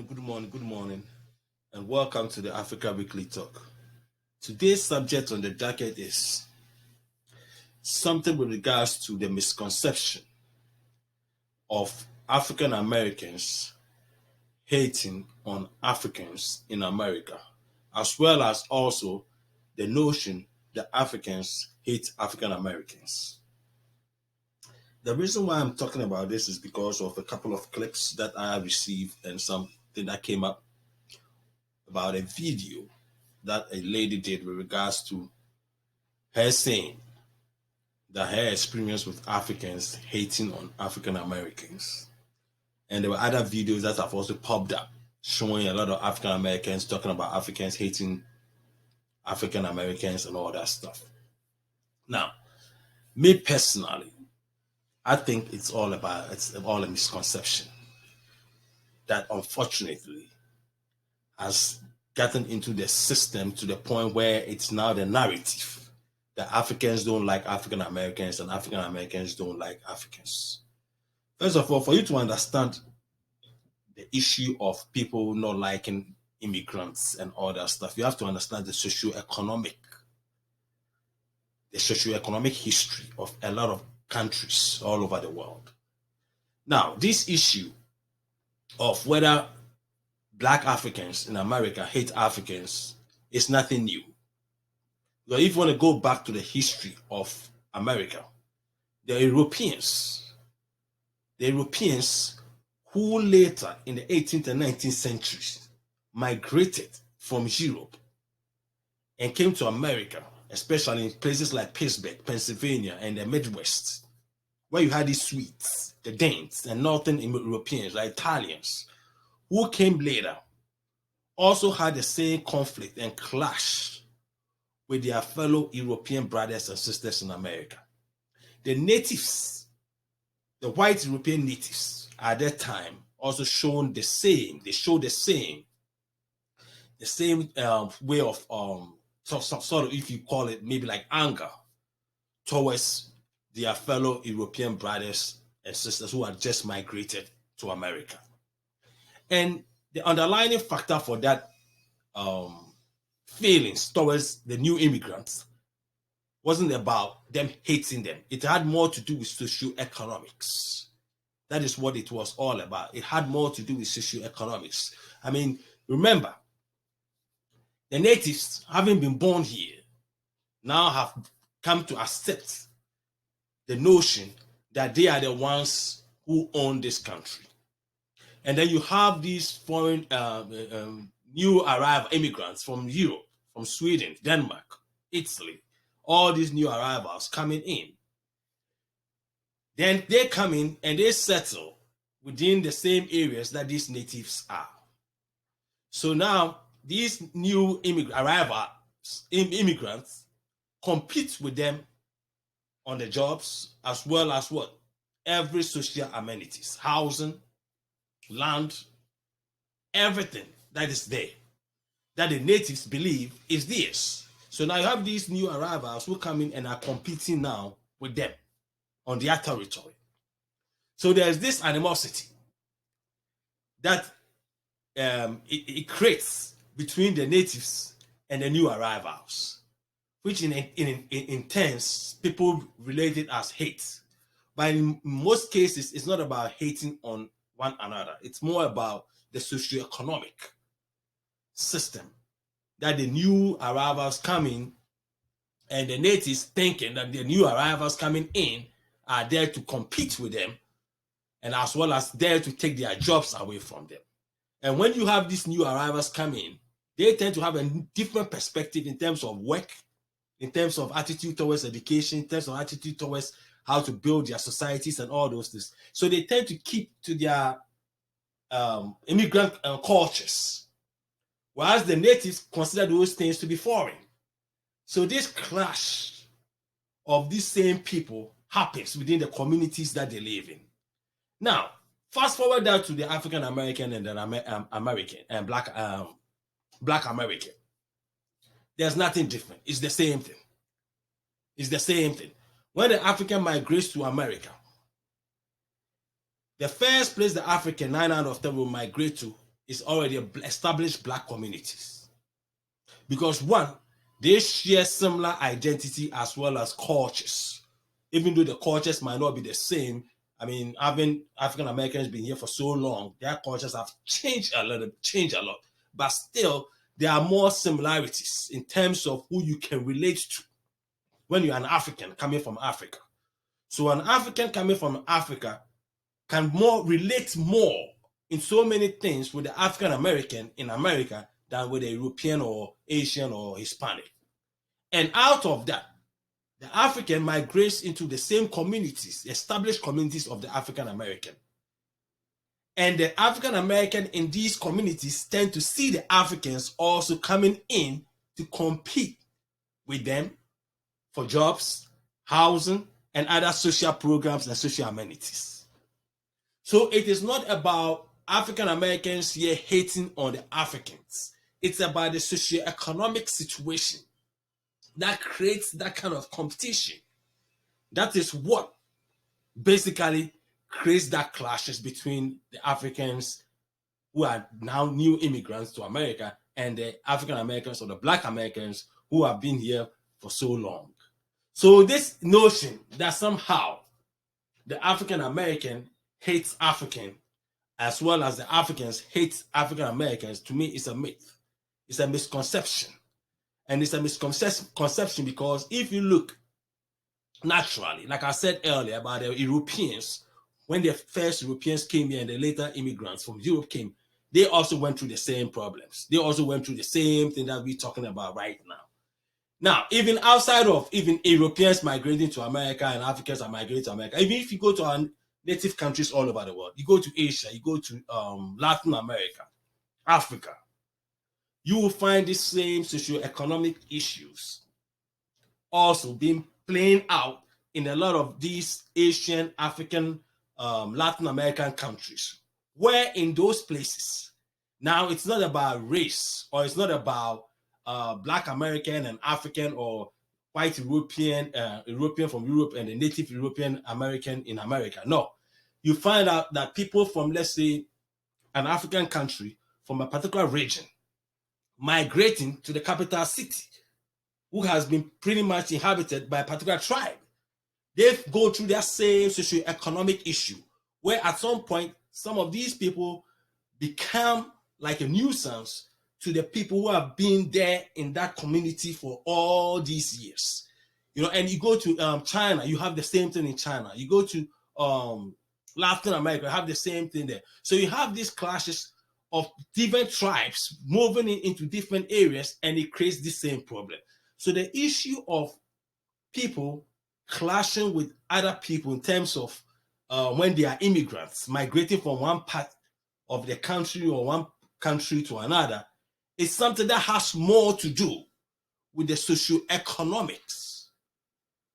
good morning, and welcome to the Africa Weekly Talk. Today's subject on the docket is something with regards to the misconception of African Americans hating on Africans in America, as well as also the notion that Africans hate African Americans. The reason why I'm talking about this is because of a couple of clips that I received and something that came up about a video that a lady did with regards to her saying that her experience with Africans hating on African Americans. And there were other videos that have also popped up showing a lot of African Americans talking about Africans hating African Americans and all that stuff. Now, me personally, I think it's all a misconception that unfortunately has gotten into the system to the point where it's now the narrative that Africans don't like African Americans and African Americans don't like Africans. First of all, for you to understand the issue of people not liking immigrants and all that stuff, you have to understand the socioeconomic history of a lot of countries all over the world. Now, this issue of whether Black Africans in America hate Africans is nothing new. But if you want to go back to the history of America, the Europeans who later in the 18th and 19th centuries migrated from Europe and came to America, especially in places like Pittsburgh, Pennsylvania, and the Midwest, where you had these Swedes, the Danes, and Northern Europeans, like Italians, who came later, also had the same conflict and clash with their fellow European brothers and sisters in America. The natives, the white European natives at that time also showed the same way of sort of, if you call it maybe like anger towards their fellow European brothers and sisters who had just migrated to America. And the underlying factor for that feelings towards the new immigrants wasn't about them hating them. It had more to do with socioeconomics. That is what it was all about. It had more to do with socioeconomics. I mean, remember, the natives, having been born here, now have come to accept the notion that they are the ones who own this country. And then you have these foreign new arrival immigrants from Europe, from Sweden, Denmark, Italy, all these new arrivals coming in. Then they come in and they settle within the same areas that these natives are. So now these new immigrants compete with them on the jobs as well as what? Every social amenities, housing, land, everything that is there, that the natives believe is theirs. So now you have these new arrivals who come in and are competing now with them on their territory. So there's this animosity that it creates between the natives and the new arrivals, which in turns people relate it as hate. But in most cases, it's not about hating on one another. It's more about the socioeconomic system that the new arrivals coming and the natives thinking that the new arrivals coming in are there to compete with them and as well as there to take their jobs away from them. And when you have these new arrivals come in, they tend to have a different perspective in terms of work, in terms of attitude towards education, in terms of attitude towards how to build their societies and all those things. So they tend to keep to their immigrant cultures, whereas the natives consider those things to be foreign. So this clash of these same people happens within the communities that they live in. Now, fast forward that to the African American and the American and Black American. There's nothing different. It's the same thing. It's the same thing. When the African migrates to America, the first place the African 9 out of 10 will migrate to is already established black communities. Because one, they share similar identity as well as cultures. Even though the cultures might not be the same, I mean, having African Americans been here for so long, their cultures have changed a lot. But still, there are more similarities in terms of who you can relate to when you're an African coming from Africa. So an African coming from Africa can relate more in so many things with the African American in America than with the European or Asian or Hispanic. And out of that, the African migrates into the same communities, established communities of the African American. And the African American in these communities tend to see the Africans also coming in to compete with them for jobs, housing, and other social programs and social amenities. So it is not about African Americans here hating on the Africans. It's about the socio-economic situation that creates that kind of competition. That is what basically creates that clashes between the Africans who are now new immigrants to America and the African Americans or the Black Americans who have been here for so long. So this notion that somehow the African American hates African as well as the Africans hate African Americans, to me, is a myth. It's a misconception. And it's a misconception because if you look naturally, like I said earlier about the Europeans, when the first Europeans came here and the later immigrants from Europe came, they also went through the same problems. They also went through the same thing that we're talking about right now. Now, even outside of even Europeans migrating to America and Africans are migrating to America, even if you go to our native countries all over the world, you go to Asia, you go to Latin America, Africa, you will find the same socio-economic issues also being playing out in a lot of these Asian, African, Latin American countries, where in those places, now it's not about race or it's not about Black American and African or white European, European from Europe and the native European American in America. No, you find out that people from, let's say, an African country from a particular region migrating to the capital city, who has been pretty much inhabited by a particular tribe. They go through that same socio-economic issue, where at some point, some of these people become like a nuisance to the people who have been there in that community for all these years. You know, and you go to China, you have the same thing in China. You go to Latin America, you have the same thing there. So you have these clashes of different tribes moving into different areas, and it creates the same problem. So the issue of people clashing with other people in terms of when they are immigrants migrating from one part of the country or one country to another is something that has more to do with the socio-economics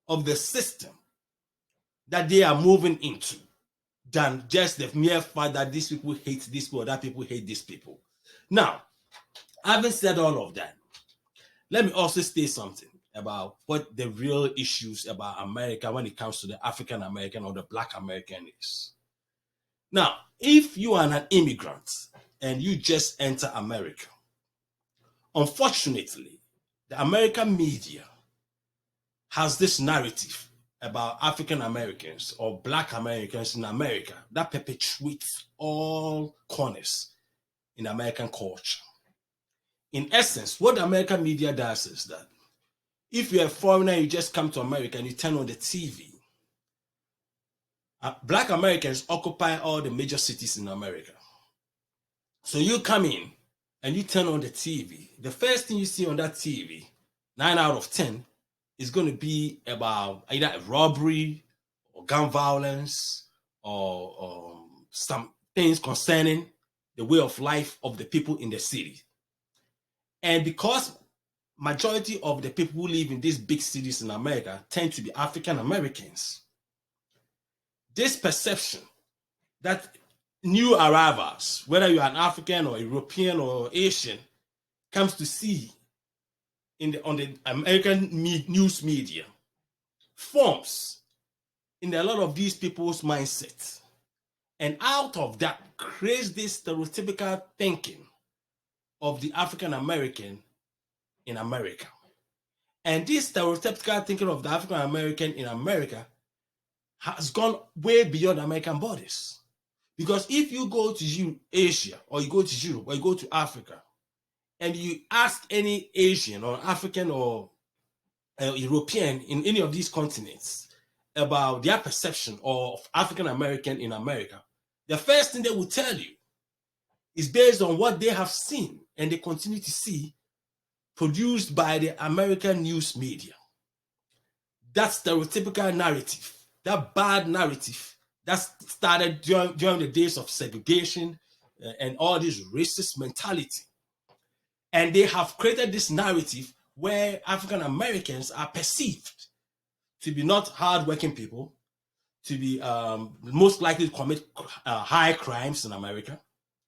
of the system that they are moving into than just the mere fact that these people hate these people or that people hate these people. Now, having said all of that, let me also say something about what the real issues about America when it comes to the African American or the Black American is. Now, if you are an immigrant and you just enter America, unfortunately, the American media has this narrative about African Americans or Black Americans in America that perpetuates all corners in American culture. In essence, what the American media does is that if you're a foreigner, you just come to America and you turn on the TV, Black Americans occupy all the major cities in America. So you come in and you turn on the TV. The first thing you see on that TV, 9 out of 10, is going to be about either robbery or gun violence or some things concerning the way of life of the people in the city. And because majority of the people who live in these big cities in America tend to be African Americans, this perception that new arrivals, whether you're an African or European or Asian, comes to see on the American news media forms in a lot of these people's mindset. And out of that creates this stereotypical thinking of the African American in America. And this stereotypical thinking of the African American in America has gone way beyond American borders. Because if you go to Asia, or you go to Europe, or you go to Africa, and you ask any Asian or African or European in any of these continents about their perception of African American in America, the first thing they will tell you is based on what they have seen and they continue to see produced by the American news media. That stereotypical narrative, that bad narrative that started during the days of segregation and all this racist mentality. And they have created this narrative where African Americans are perceived to be not hardworking people, to be most likely to commit high crimes in America,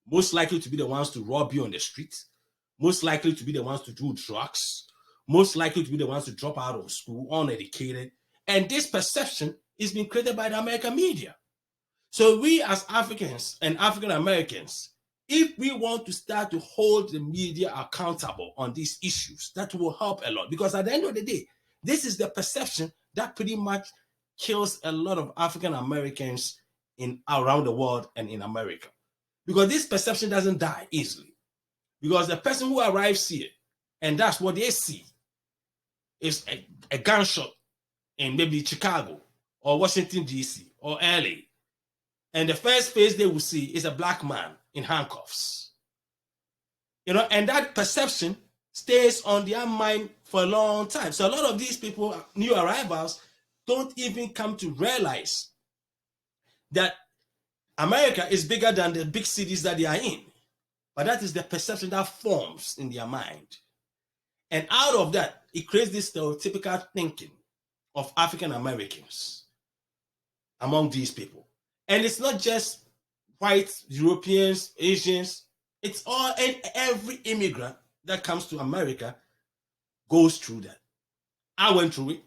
most likely to be the ones to rob you on the street, most likely to be the ones to do drugs, most likely to be the ones to drop out of school, uneducated. And this perception is being created by the American media. So we as Africans and African Americans, if we want to start to hold the media accountable on these issues, that will help a lot. Because at the end of the day, this is the perception that pretty much kills a lot of African Americans around the world and in America. Because this perception doesn't die easily. Because the person who arrives here, and that's what they see, is a gunshot in maybe Chicago or Washington, D.C. or LA. And the first face they will see is a black man in handcuffs. And that perception stays on their mind for a long time. So a lot of these people, new arrivals, don't even come to realize that America is bigger than the big cities that they are in. But that is the perception that forms in their mind. And out of that, it creates this stereotypical thinking of African Americans among these people. And it's not just whites, Europeans, Asians. It's all, and every immigrant that comes to America goes through that. I went through it.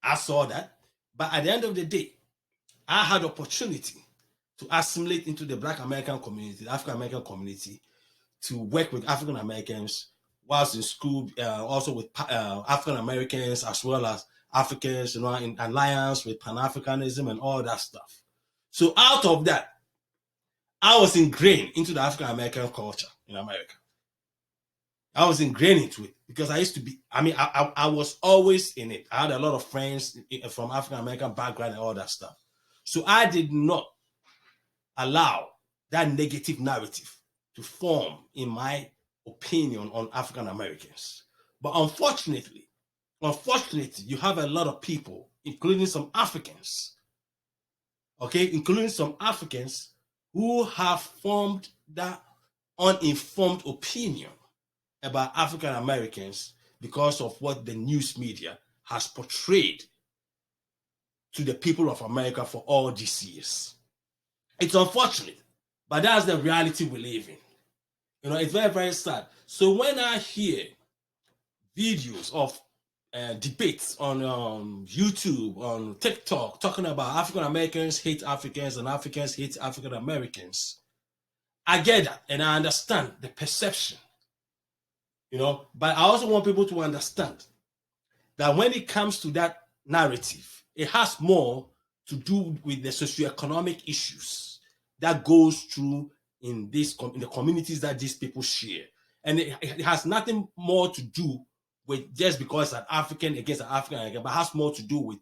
I saw that. But at the end of the day, I had opportunity to assimilate into the Black American community, the African American community, to work with African Americans whilst in school, also with African Americans as well as Africans, in alliance with Pan-Africanism and all that stuff. So out of that, I was ingrained into the African American culture in America. I was ingrained into it because I used to be, I was always in it. I had a lot of friends from African American background and all that stuff. So I did not allow that negative narrative to form in my opinion on African Americans. But unfortunately, you have a lot of people, including some Africans, including some Africans who have formed that uninformed opinion about African Americans because of what the news media has portrayed to the people of America for all these years. It's unfortunate, but that's the reality we live in. It's very, very sad. So when I hear videos of debates on YouTube, on TikTok, talking about African Americans hate Africans and Africans hate African Americans, I get that and I understand the perception, but I also want people to understand that when it comes to that narrative, it has more to do with the socioeconomic issues that goes through in the communities that these people share. And it has nothing more to do with just because an African against an African, but has more to do with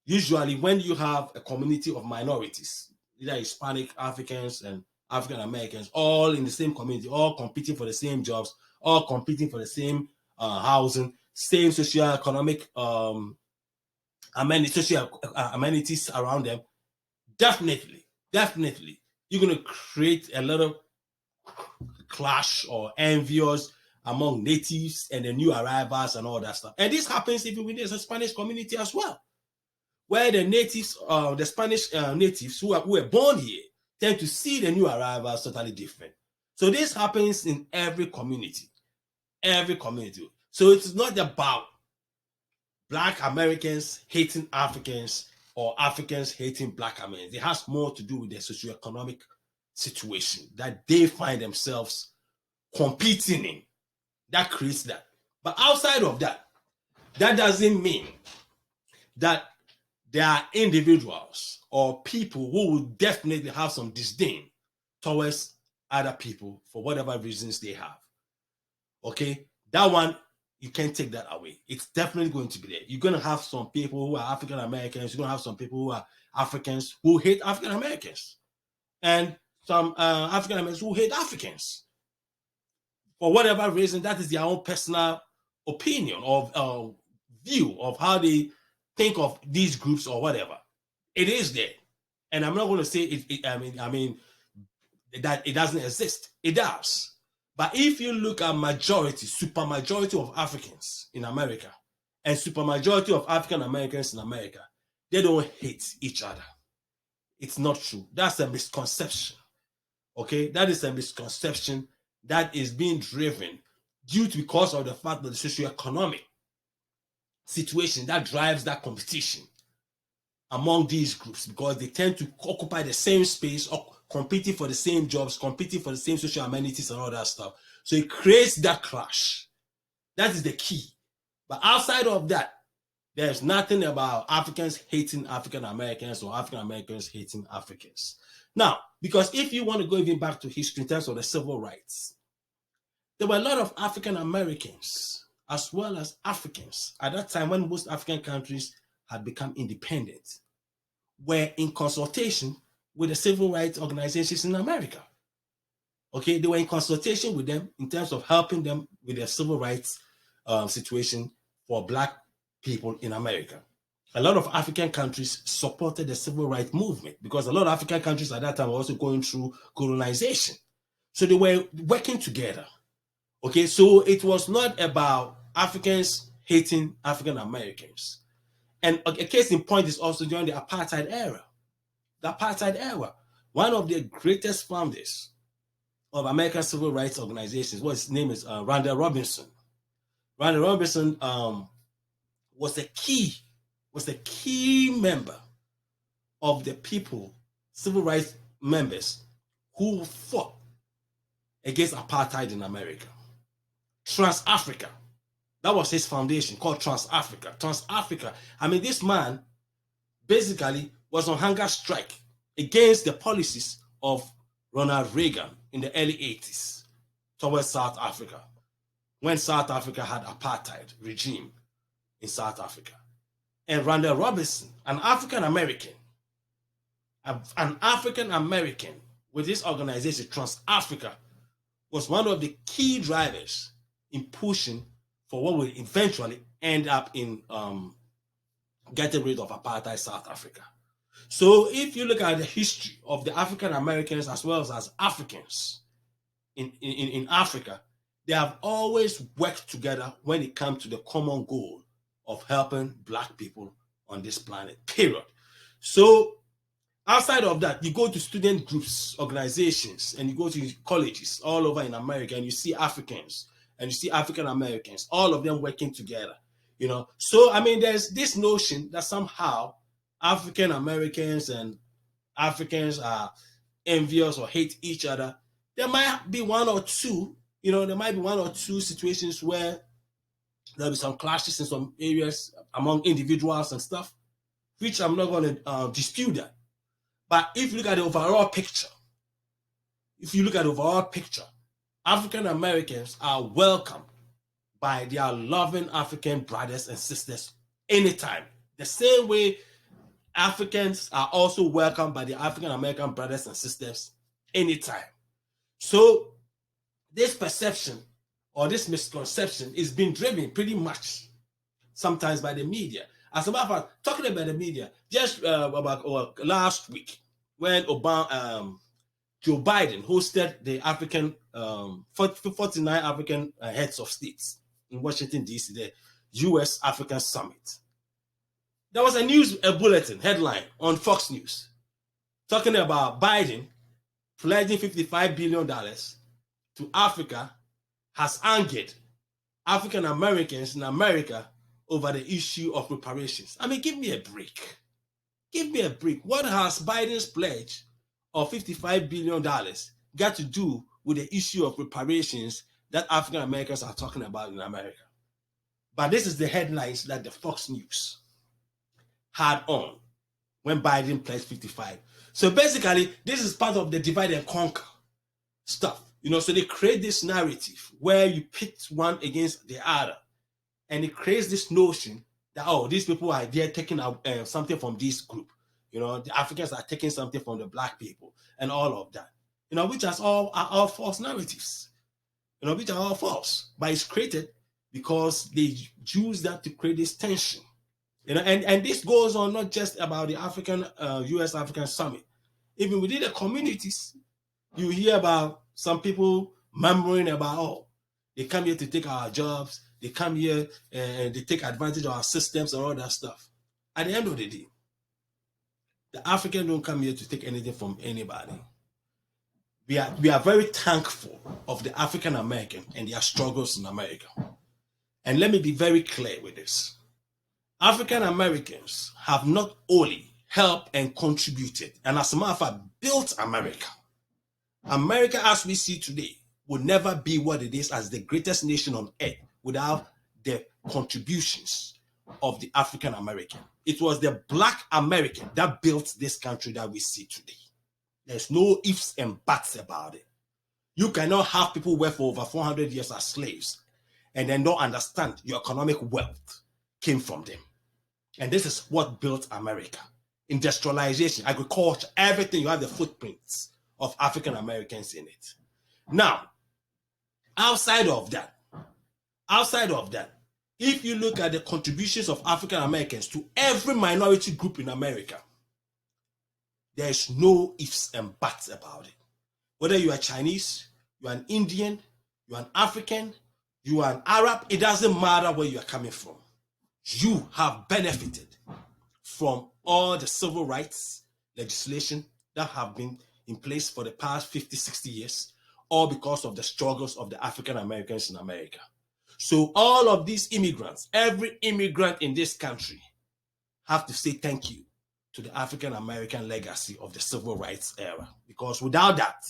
usually when you have a community of minorities, either Hispanic Africans and African Americans, all in the same community, all competing for the same jobs, all competing for the same housing, same socioeconomic amenities around them. Definitely, you're going to create a lot of clash or envious among natives and the new arrivals and all that stuff. And this happens even within the Spanish community as well, where the natives, the Spanish natives who were born here tend to see the new arrivals totally different. So this happens in every community. So it's not about Black Americans hating Africans or Africans hating black Americans. It has more to do with their socioeconomic situation that they find themselves competing in. That creates that. But outside of that, that doesn't mean that there are individuals or people who will definitely have some disdain towards other people for whatever reasons they have. Okay, that one, you can't take that away. It's definitely going to be there. You're going to have some people who are African Americans. You're going to have some people who are Africans who hate African Americans, and some African Americans who hate Africans. For whatever reason, that is their own personal opinion of view of how they think of these groups or whatever. It is there, and I'm not going to say it. I mean that it doesn't exist. It does. But if you look at supermajority of Africans in America and supermajority of African Americans in America, they don't hate each other. It's not true. That's a misconception. Okay, that is a misconception that is being driven because of the fact that the socioeconomic situation that drives that competition among these groups, because they tend to occupy the same space or competing for the same jobs, competing for the same social amenities and all that stuff. So it creates that clash. That is the key. But outside of that, there's nothing about Africans hating African Americans or African Americans hating Africans. Now, because if you want to go even back to history in terms of the civil rights, there were a lot of African Americans as well as Africans at that time when most African countries had become independent, were in consultation with the civil rights organizations in America. Okay, they were in consultation with them in terms of helping them with their civil rights situation for black people in America. A lot of African countries supported the civil rights movement because a lot of African countries at that time were also going through colonization. So they were working together. Okay, so it was not about Africans hating African Americans. And a case in point is also during the apartheid era. The apartheid era, one of the greatest founders of American civil rights organizations, his name is Randall Robinson. Randall Robinson was a key member of the people, civil rights members who fought against apartheid in America. Trans-Africa, that was his foundation called Trans-Africa. Trans-Africa, I mean, this man basically was on hunger strike against the policies of Ronald Reagan in the early 80s towards South Africa, when South Africa had apartheid regime in South Africa. And Randall Robinson, an African American with this organization, Trans-Africa, was one of the key drivers in pushing for what would eventually end up in getting rid of apartheid South Africa. So if you look at the history of the African Americans as well as Africans in Africa, they have always worked together when it comes to the common goal of helping black people on this planet, period. So outside of that, you go to student groups, organizations, and you go to colleges all over in America, and you see Africans and you see African Americans, all of them working together, you know. So, I mean, there's this notion that somehow African Americans and Africans are envious or hate each other. There might be one or two situations where there'll be some clashes in some areas among individuals and stuff, which I'm not going to dispute that. But if you look at the overall picture, African Americans are welcomed by their loving African brothers and sisters anytime. The same way Africans are also welcomed by their African American brothers and sisters anytime. So this perception or this misconception is being driven pretty much sometimes by the media. As a matter of fact, talking about the media, just about last week when Joe Biden hosted the 49 African heads of states in Washington, D.C., the U.S. African Summit. There was a bulletin headline on Fox News talking about Biden pledging $55 billion to Africa has angered African Americans in America over the issue of reparations. I mean, give me a break. Give me a break. What has Biden's pledge of $55 billion got to do with the issue of reparations that African Americans are talking about in America? But this is the headlines that the Fox News had on when Biden pledged 55. So basically, this is part of the divide and conquer stuff. So they create this narrative where you pit one against the other. And it creates this notion that, oh, these people are there taking something from this group. The Africans are taking something from the black people and all of that. Which are all false narratives. Which are all false. But it's created because they use that to create this tension. And this goes on not just about the U.S. African Summit. Even within the communities, you hear about some people murmuring about, oh, they come here to take our jobs. They come here and they take advantage of our systems and all that stuff. At the end of the day, the Africans don't come here to take anything from anybody. We are very thankful of the African American and their struggles in America. And let me be very clear with this. African Americans have not only helped and contributed, and as a matter of fact, built America. America, as we see today, will never be what it is as the greatest nation on earth without the contributions of the African American. It was the Black American that built this country that we see today. There's no ifs and buts about it. You cannot have people work for over 400 years as slaves and then don't understand your economic wealth came from them. And this is what built America. Industrialization, agriculture, everything, you have the footprints of African Americans in it. Now, outside of that, if you look at the contributions of African Americans to every minority group in America, there is no ifs and buts about it. Whether you are Chinese, you are an Indian, you are an African, you are an Arab, it doesn't matter where you are coming from. You have benefited from all the civil rights legislation that have been in place for the past 50, 60 years, all because of the struggles of the African Americans in America. So all of these immigrants, every immigrant in this country, have to say thank you to the African American legacy of the civil rights era. Because without that,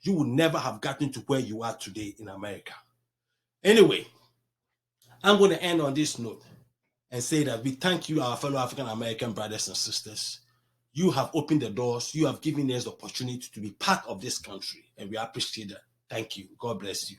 you would never have gotten to where you are today in America. Anyway, I'm going to end on this note and say that we thank you, our fellow African American brothers and sisters. You have opened the doors. You have given us the opportunity to be part of this country, and we appreciate that. Thank you. God bless you.